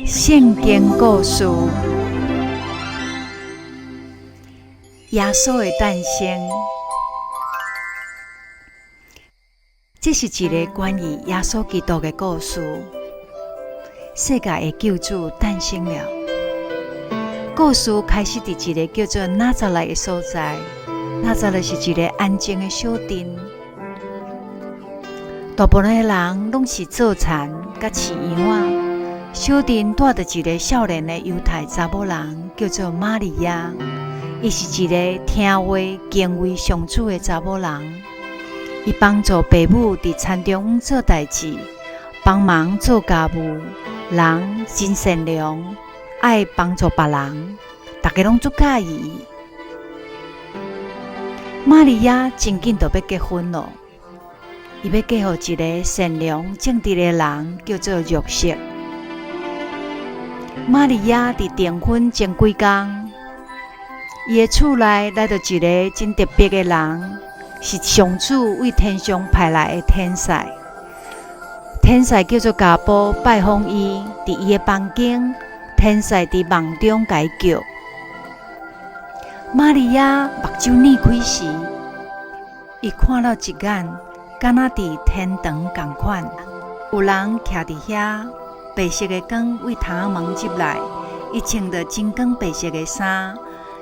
圣经故事：耶稣的诞生。这是一个关于耶稣基督的故事。世界的救主诞生了。故事开始在一个叫做拿撒勒的所在。拿撒勒是一个安静的小镇。大部分的人拢是做田甲饲羊仔。小镇住着一个少年的犹太查某人，叫做玛利亚。伊是一个听话、敬畏上主的查某人。伊帮助父母伫田中做代志，帮忙做家务，人真善良，爱帮助别人，大家拢足喜意伊。玛利亚真紧就要结婚了，伊要嫁予一个善良正直的人，叫做约瑟。玛利亚伫订婚前几天，伊的厝内来到一个真特别的人，是上主为天上派来的天使。天使叫做加布，拜访伊，伫伊的房间，天使伫梦中甲伊叫。玛利亚目睭睁开时，伊看到一眼，敢若伫天堂同款，有人徛伫遐。白色的光为窗仔门入来，伊穿着真光白色的衫，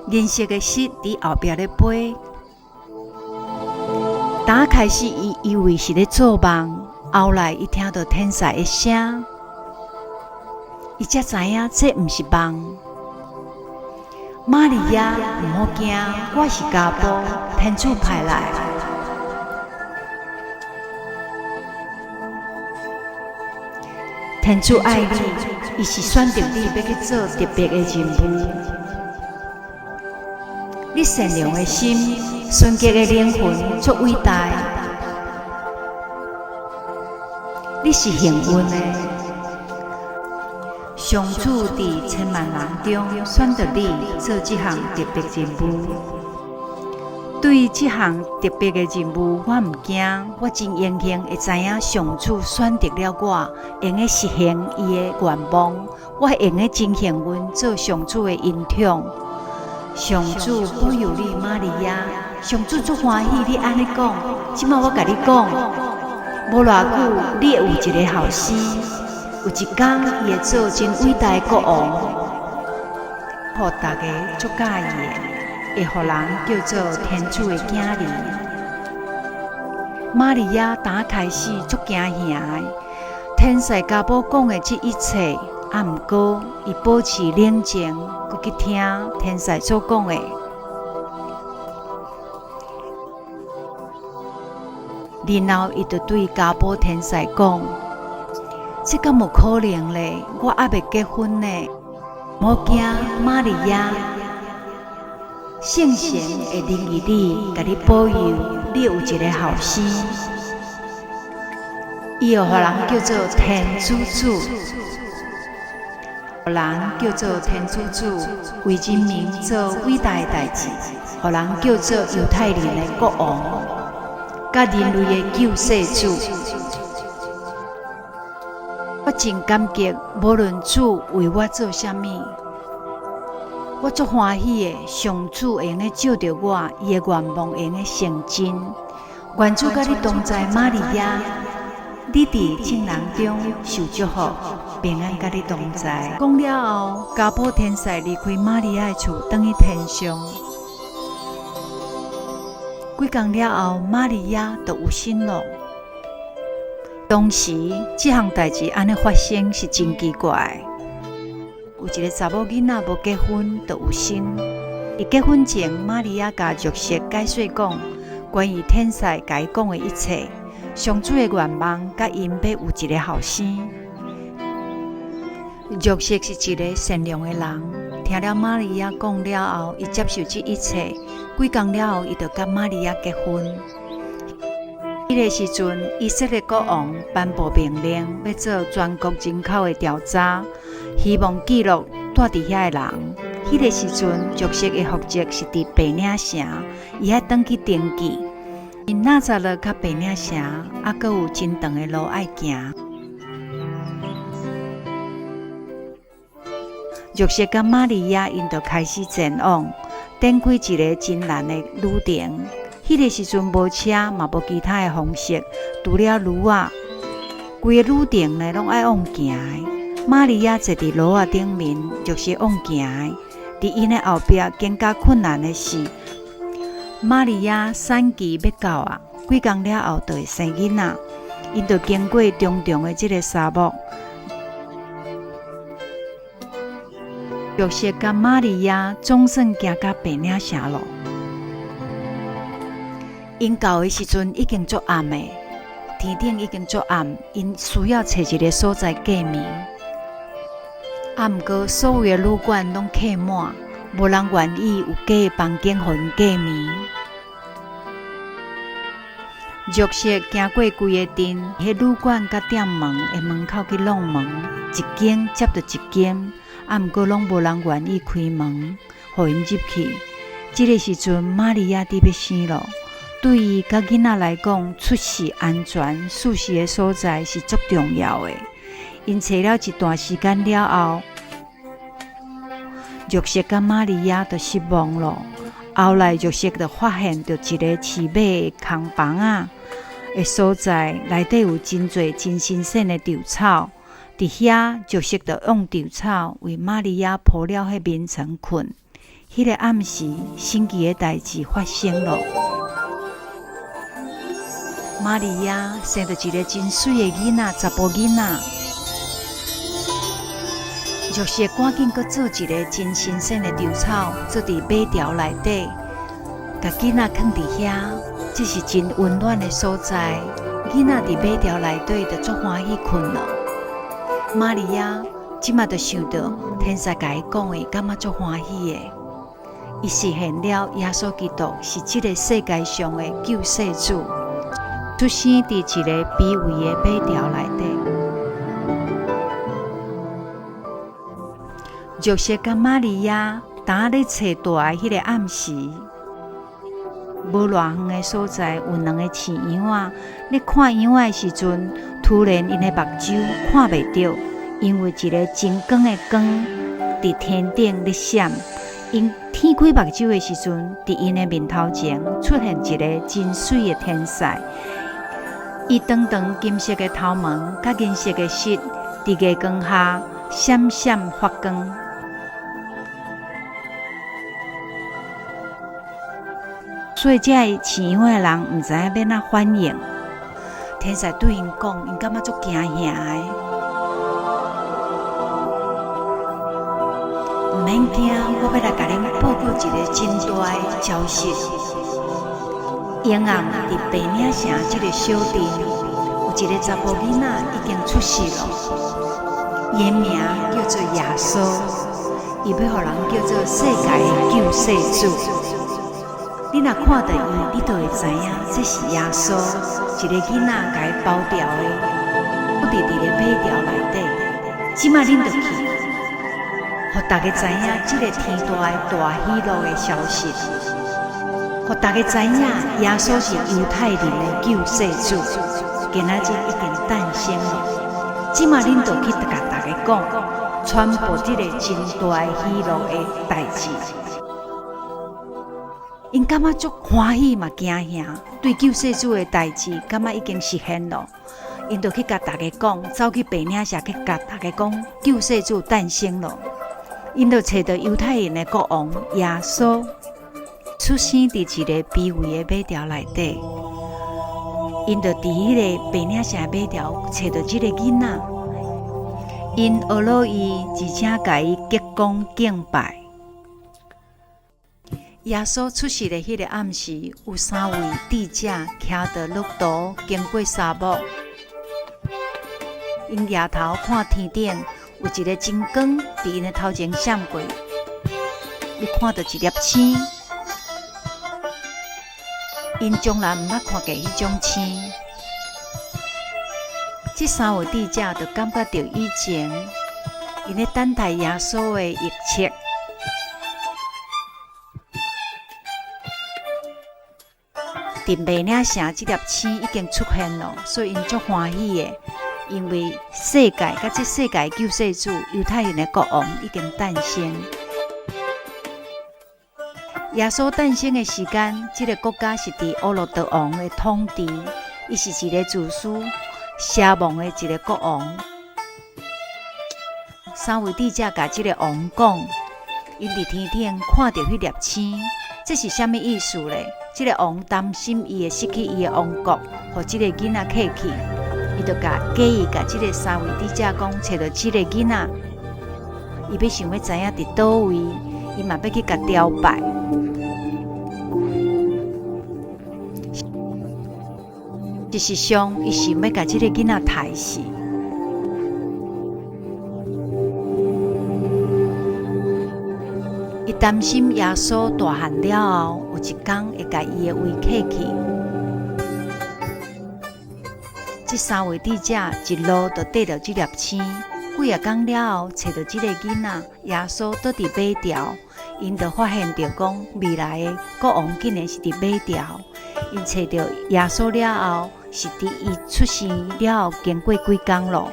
银色的饰伫后壁咧飞。打开始，伊以为是咧做梦，后来伊听到天使的声，伊才知影这毋是梦。玛利亚，毋好惊，我是加布，天主派来。天主爱你，伊是选择你要去做特别的任务。你善良的心、纯洁的灵魂足伟大。你是幸运的，上主伫千万人中选择你做这项特别任务。对这项特别的任务，我毋惊，我真荣幸会知影上主选择了我，用个实现伊的愿望。我会用个真幸运做上主的恩宠。上主保佑你，玛利亚。上主足欢喜你安尼讲。即摆我甲你讲，无偌久，你会有一个后生，有一天伊会做真伟大的国王，互大家足喜意的。会互人叫做天主的囝儿。玛利亚打开始足惊吓的，天使加布讲的这一切，毋过伊保持冷静，佮去听天使所讲的。然后伊就对加布天使讲：“这敢无可能咧？我还未结婚呢，莫惊，玛利亚。”圣神会领于你，甲你保佑，你有一个后生。伊又互人叫做天主子，互人叫做天主子，为人民做伟大的代志，互人叫做犹太人的国王，甲人类的救世主。我真感激，无论主为我做啥物。我足欢喜的，上主会用个照着我，伊的愿望会用个成真。愿主甲你同在，玛利亚，你伫众人中受祝福，平安甲你同在。讲了后，加布天使离开玛利亚的厝，返去天上。几天了后，玛利亚就有生了。当时，这项代志安尼发生是真奇怪。有一个查某囡仔无结婚就有生。伊结婚前，玛利亚甲约瑟解说讲关于天使甲伊讲的一切，上主的愿望，甲因要有一个后生。约瑟是一个善良的人，听了玛利亚讲了后，伊接受这一切。几天了后，伊就甲玛利亚结婚。迄个时阵，以色列国王颁布命令，要做全国人口的调查，希望记录住伫遐的人。迄个时阵，约瑟的户籍是伫白领城，伊爱返去登记。因拿撒勒甲白领城，还阁有真长的路爱行。约瑟甲玛利亚因就开始前往，展开一个真难的旅程。迄个时阵无车，嘛无其他的方式，除了驴仔，规个旅程呢拢爱往行的。玛利亚坐伫驴仔顶面，约瑟往行的。伫因的后壁，更加困难的是，玛利亚产期要到啊，几工了后就会生囡仔，因就经过重重的这个沙漠。约瑟甲玛利亚总算行到白领城路。因到的时阵已经足暗的，天顶已经足暗，因需要找一个所在过眠。毋过所有的旅馆拢客满，无人愿意有假的房间互因过眠。约瑟行过规个镇，迄旅馆甲店门的门口去弄门，一间接着一间。毋过拢无人愿意开门，互因入去。这个时阵，玛利亚伫要生咯。对于甲囡仔来讲，出示安全、舒适的所在是足重要的。因找了一段时间了后，约瑟甲玛利亚就失望了。后来，约瑟就发现到一个饲马的空房的所在，内底有真侪真新鲜的稻草。伫遐，约瑟就用稻草为玛利亚铺了迄眠床困。迄个暗时，神奇的代志发生了。玛利亚生着一个真水的囡仔，查甫囡仔。约瑟赶紧搁做一个真新鲜的稻草，做伫马条内底，甲囡仔放伫遐。这是真温暖的所在。囡仔伫马条内底，就足欢喜困了。玛利亚即马就想到天使甲伊讲的，感觉足欢喜的。伊实现了耶稣基督是这个世界上的救世主，出生伫一个卑微的马条内底。约瑟甲玛利亚当咧找大的迄个暗时，无偌远的所在有两个饲羊仔，咧看羊仔的时阵。突然，因的目睭看袂到，因为一个真光的光伫天顶咧闪。因天开目睭的时阵，伫因的面头前出现一个真水的天使。伊长长金色的头毛甲银色的膝，伫月光下闪闪发光。所以，这饲羊的人毋知影要哪反应。天使对因讲，因感觉足惊吓的。毋免惊，我要来甲恁报告一个真大的消息。沿岸伫白领城这个小镇，有一个查甫囡仔已经出世了，伊名叫做耶稣，伊要互人叫做世界的救世主。你若看到伊，你就会知影这是耶稣。一个囡仔甲伊包掉的，我伫咧马条内底。即马恁就去，互大家知影这个天大的大喜乐的消息，互大家知影耶稣是犹太人的救世主，今仔日已经诞生了。即马恁就去甲大家讲，传播这个真大的喜乐的代志。因感觉足欢喜嘛惊吓，对救世主的代志感觉已经实现了。因就去甲大家讲，走去白领社去甲大家讲，救世主诞生了。因就找到犹太人的国王耶稣，出生伫一个卑微的马条内底。因就伫迄个白领社马条找到这个囡仔，因学了伊，而且甲伊鞠躬敬拜。耶稣出世的迄个暗时，有3位智者骑着骆驼经过沙漠。因抬头看天顶，有一个真光伫因的头前闪过，伊看到一粒星。因从来毋捌看过迄种星。这3位智者就感觉到以前因咧等待耶稣的预测。伫白领城这粒星已经出现了，所以因足欢喜的。因为世界甲这世界救世主犹太人的国王已经诞生。耶稣诞生的时间，这个国家是伫欧罗德王的统治，伊是一个自私、邪妄的一个国王。三位帝者甲这个王讲，因伫天顶看到迄粒星，这是啥物意思咧？这个王担心伊会失去伊的王国，互这个囡仔客去，伊就建议甲这个三位帝者讲，找到这个囡仔，伊要想要知影伫倒位，伊嘛要去甲雕拜。事实上，伊想要甲这个囡仔杀死。伊担心耶稣大汉了后，有一天会甲伊的位客去。这三位帝者一路就缀到这粒星，几啊天了后，找到这个囡仔耶稣倒伫马槽，因就发现到讲未来的国王竟然是伫马槽。因找到耶稣了后，是伫伊出生了后，经过几天咯，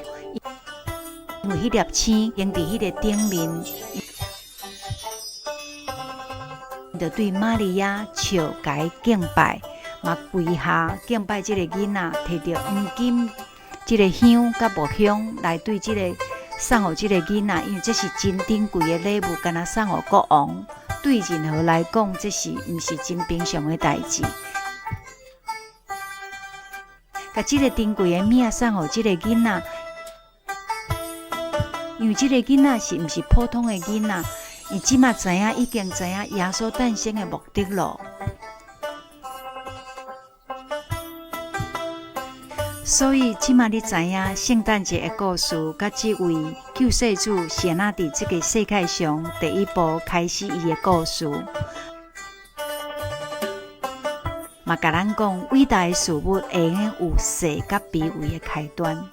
因为迄粒星经伫迄个顶面。就对玛利亚笑甲敬拜，嘛跪下敬拜这个囡仔，摕着黄金、这个香甲木香来对这个送予这个囡仔，因为这是真珍贵的礼物，敢若送予国王。对任何来讲，这是毋是真平常的代志。甲这个珍贵的物送予这个囡仔，因为这个囡仔是毋是普通的囡仔。伊即马已经知影耶稣诞生的目的咯，所以即马你知影圣诞节的故事，甲即位救世主是哪伫这个世界上第一步开始伊的故事，嘛甲咱讲伟大的事物会用有细甲卑微的开端。